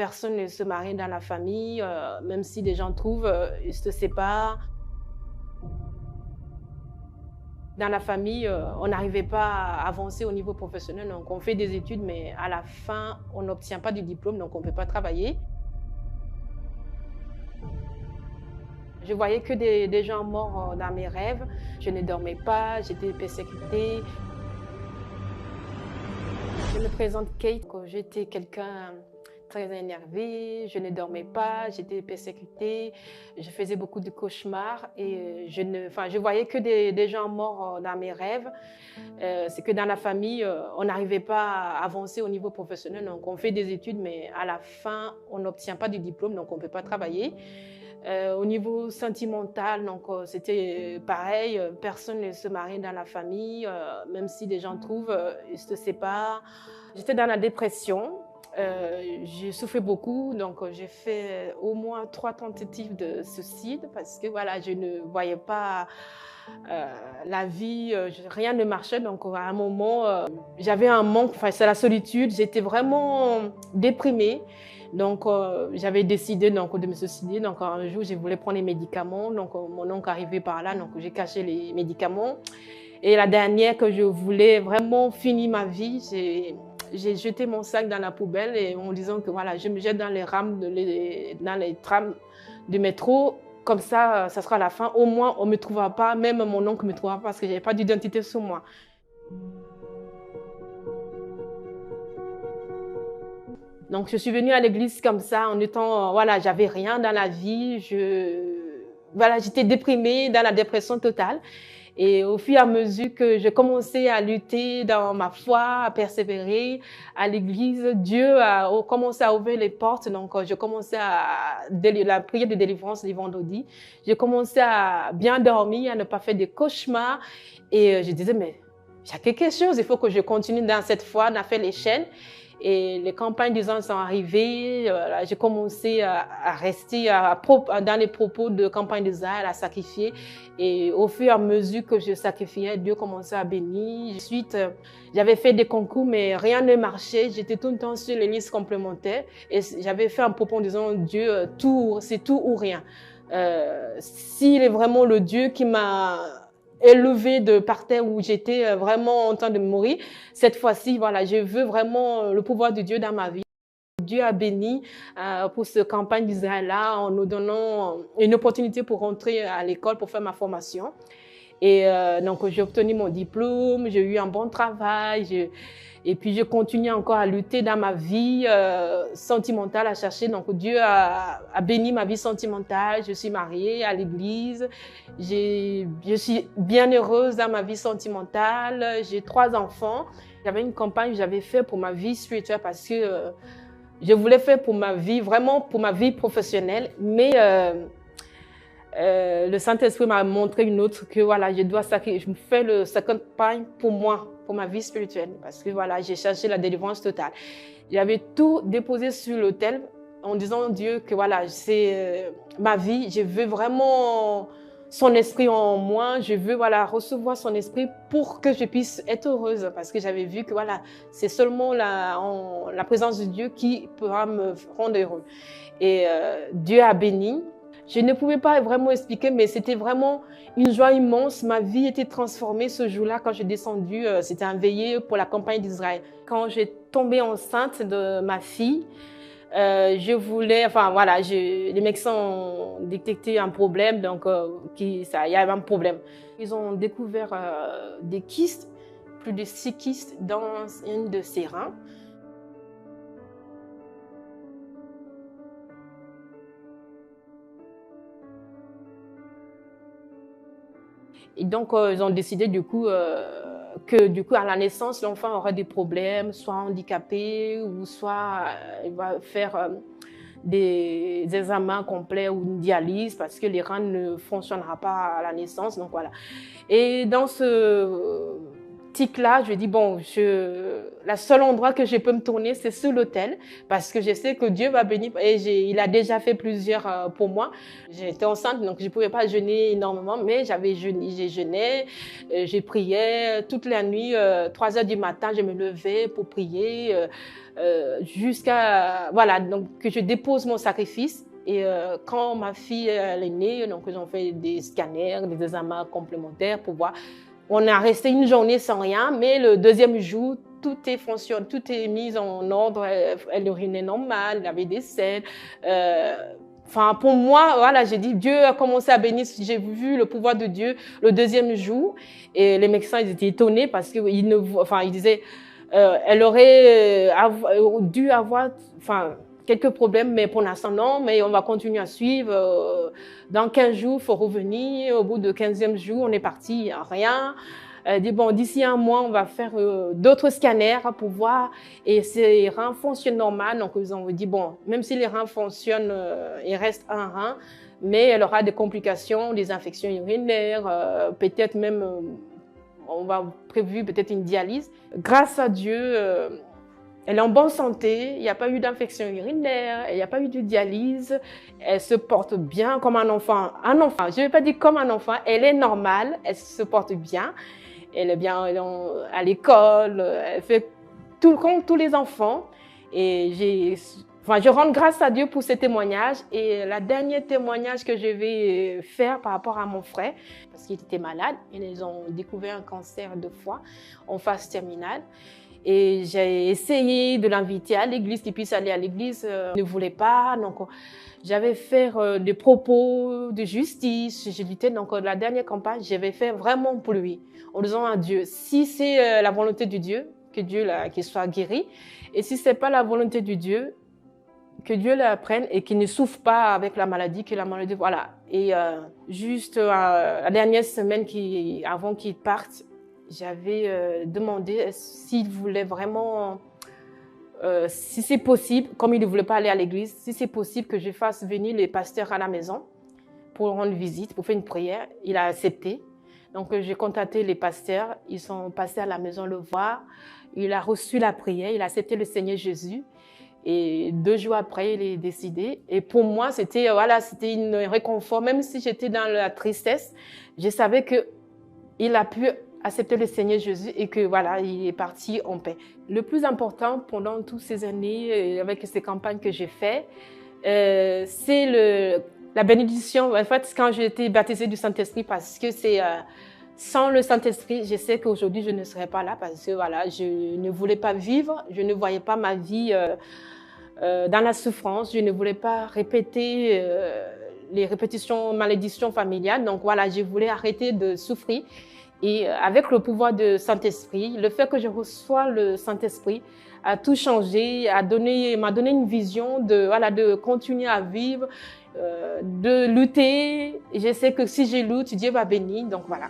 personne ne se marie dans la famille, même si des gens trouvent, ils se séparent. Dans la famille, on n'arrivait pas à avancer au niveau professionnel, donc on fait des études, mais à la fin, on n'obtient pas de diplôme, donc on ne peut pas travailler. Je voyais que des gens morts dans mes rêves. Je ne dormais pas, j'étais persécutée. Je me présente Kate, j'étais quelqu'un très énervé, je ne dormais pas, j'étais persécutée, je faisais beaucoup de cauchemars et je voyais que des gens morts dans mes rêves. C'est que dans la famille, on n'arrivait pas à avancer au niveau professionnel, donc on fait des études, mais à la fin, on n'obtient pas de diplôme, donc on ne peut pas travailler. Au niveau sentimental, donc c'était pareil, personne ne se marie dans la famille, même si des gens trouvent, ils se séparent. J'étais dans la dépression, j'ai souffert beaucoup, donc j'ai fait au moins 3 tentatives de suicide parce que voilà, je ne voyais pas la vie, rien ne marchait, donc à un moment, j'avais un manque, enfin c'est la solitude, j'étais vraiment déprimée. Donc, j'avais décidé donc, de me suicider. Donc, un jour, je voulais prendre les médicaments. Donc, mon oncle arrivait par là. Donc, j'ai caché les médicaments. Et la dernière que je voulais vraiment finir ma vie, j'ai jeté mon sac dans la poubelle et en disant que voilà, je me jette dans les rames, dans les trams de métro. Comme ça sera la fin. Au moins, on ne me trouvera pas. Même mon oncle ne me trouvera pas parce que je n'avais pas d'identité sur moi. Donc, je suis venue à l'église comme ça, en étant, voilà, j'avais rien dans la vie. Voilà, j'étais déprimée, dans la dépression totale. Et au fur et à mesure que je commençais à lutter dans ma foi, à persévérer à l'église, Dieu a commencé à ouvrir les portes. Donc, je commençais la prière de délivrance les vendredis. J'ai commencé à bien dormir, à ne pas faire de cauchemars. Et je disais, mais il y a quelque chose, il faut que je continue dans cette foi, à faire les chaînes. Et les campagnes des ans sont arrivées, j'ai commencé à rester dans les propos de campagne des Zahel, à sacrifier. Et au fur et à mesure que je sacrifiais, Dieu commençait à bénir. Ensuite, j'avais fait des concours, mais rien ne marchait. J'étais tout le temps sur les listes complémentaires. Et j'avais fait un propos en disant, Dieu, c'est tout ou rien. S'il est vraiment le Dieu qui m'a élevée de par terre où j'étais vraiment en train de mourir. Cette fois-ci, voilà, je veux vraiment le pouvoir de Dieu dans ma vie. Dieu a béni pour cette campagne d'Israël-là en nous donnant une opportunité pour rentrer à l'école pour faire ma formation. Et donc, j'ai obtenu mon diplôme, j'ai eu un bon travail, et puis je continue encore à lutter dans ma vie sentimentale, à chercher. Donc, Dieu a béni ma vie sentimentale. Je suis mariée à l'église. Je suis bien heureuse dans ma vie sentimentale. J'ai 3 enfants. J'avais une campagne que j'avais faite pour ma vie spirituelle parce que je voulais faire pour ma vie, vraiment pour ma vie professionnelle, mais le Saint-Esprit m'a montré une autre que voilà, je me fais cette campagne pour moi, pour ma vie spirituelle, parce que voilà, j'ai cherché la délivrance totale. J'avais tout déposé sur l'autel en disant à Dieu que voilà, c'est ma vie, je veux vraiment son esprit en moi, je veux voilà, recevoir son esprit pour que je puisse être heureuse, parce que j'avais vu que voilà, c'est seulement la présence de Dieu qui pourra me rendre heureux. Et Dieu a béni. Je ne pouvais pas vraiment expliquer, mais c'était vraiment une joie immense. Ma vie était transformée ce jour-là quand j'ai descendu. C'était un veillée pour la campagne d'Israël. Quand j'ai tombé enceinte de ma fille, je voulais, enfin voilà, les médecins ont détecté un problème, donc il y avait un problème. Ils ont découvert des kystes, plus de 6 kystes dans une de ses reins. Et donc, ils ont décidé du coup que du coup à la naissance, l'enfant aura des problèmes, soit handicapé ou soit il va faire des examens complets ou une dialyse parce que les reins ne fonctionnera pas à la naissance. Donc voilà. Et dans ce optique-là, je dis, bon, la seule endroit que je peux me tourner, c'est sur l'autel, parce que je sais que Dieu va bénir, et il a déjà fait plusieurs pour moi. J'étais enceinte, donc je ne pouvais pas jeûner énormément, mais j'ai jeûné, j'ai prié toute la nuit, 3 heures du matin, je me levais pour prier, jusqu'à, voilà, donc que je dépose mon sacrifice. Et quand ma fille elle est née, donc ils ont fait des scanners, des examens complémentaires pour voir. On a resté une journée sans rien, mais le deuxième jour, tout est mis en ordre. Elle urinait normal, elle avait des selles. Enfin, pour moi, voilà, j'ai dit, Dieu a commencé à bénir. J'ai vu le pouvoir de Dieu le deuxième jour. Et les médecins, ils étaient étonnés parce qu'ils disaient, elle aurait dû avoir, enfin, quelques problèmes, mais pour l'instant, non, mais on va continuer à suivre. Dans 15 jours, il faut revenir. Au bout de 15e jour, on est parti, il n'y a rien. Elle dit, bon, d'ici un mois, on va faire d'autres scanners pour voir. Et ces reins fonctionnent normal. Donc, ils ont dit, bon, même si les reins fonctionnent, il reste un rein, mais elle aura des complications, des infections urinaires, peut-être même, on va prévu peut-être une dialyse. Grâce à Dieu, elle est en bonne santé, il n'y a pas eu d'infection urinaire, il n'y a pas eu de dialyse, elle se porte bien comme un enfant. Un enfant, je ne vais pas dire comme un enfant, elle est normale, elle se porte bien, elle est bien à l'école, elle fait tout comme tous les enfants. Et je rends grâce à Dieu pour ce témoignage. Et le dernier témoignage que je vais faire par rapport à mon frère, parce qu'il était malade, ils ont découvert un cancer de foie en phase terminale. Et j'ai essayé de l'inviter à l'église, qu'il puisse aller à l'église. Il ne voulait pas. Donc, j'avais fait des propos de justice. Je luttais. Donc, la dernière campagne, j'avais fait vraiment pour lui, en disant à Dieu, si c'est la volonté de Dieu, que Dieu qu'il soit guéri. Et si c'est pas la volonté de Dieu, que Dieu la prenne et qu'il ne souffre pas avec la maladie, que la maladie, voilà. Et juste la dernière semaine avant qu'il parte, j'avais demandé s'il voulait vraiment, si c'est possible, comme il ne voulait pas aller à l'église, si c'est possible que je fasse venir les pasteurs à la maison pour rendre visite, pour faire une prière. Il a accepté. Donc j'ai contacté les pasteurs, ils sont passés à la maison le voir. Il a reçu la prière, il a accepté le Seigneur Jésus. Et 2 jours après, il est décédé. Et pour moi, c'était une réconfort. Même si j'étais dans la tristesse, je savais qu'il a pu accepter le Seigneur Jésus et que voilà, il est parti en paix. Le plus important pendant toutes ces années, avec ces campagnes que j'ai faites, c'est la bénédiction. En fait, quand j'ai été baptisée du Saint-Esprit, parce que c'est sans le Saint-Esprit, je sais qu'aujourd'hui je ne serais pas là parce que voilà, je ne voulais pas vivre, je ne voyais pas ma vie dans la souffrance, je ne voulais pas répéter les répétitions, malédictions familiales. Donc voilà, je voulais arrêter de souffrir. Et avec le pouvoir de Saint-Esprit, le fait que je reçois le Saint-Esprit a tout changé, m'a donné une vision de continuer à vivre, de lutter. Et je sais que si je lutte, Dieu va bénir. Donc voilà.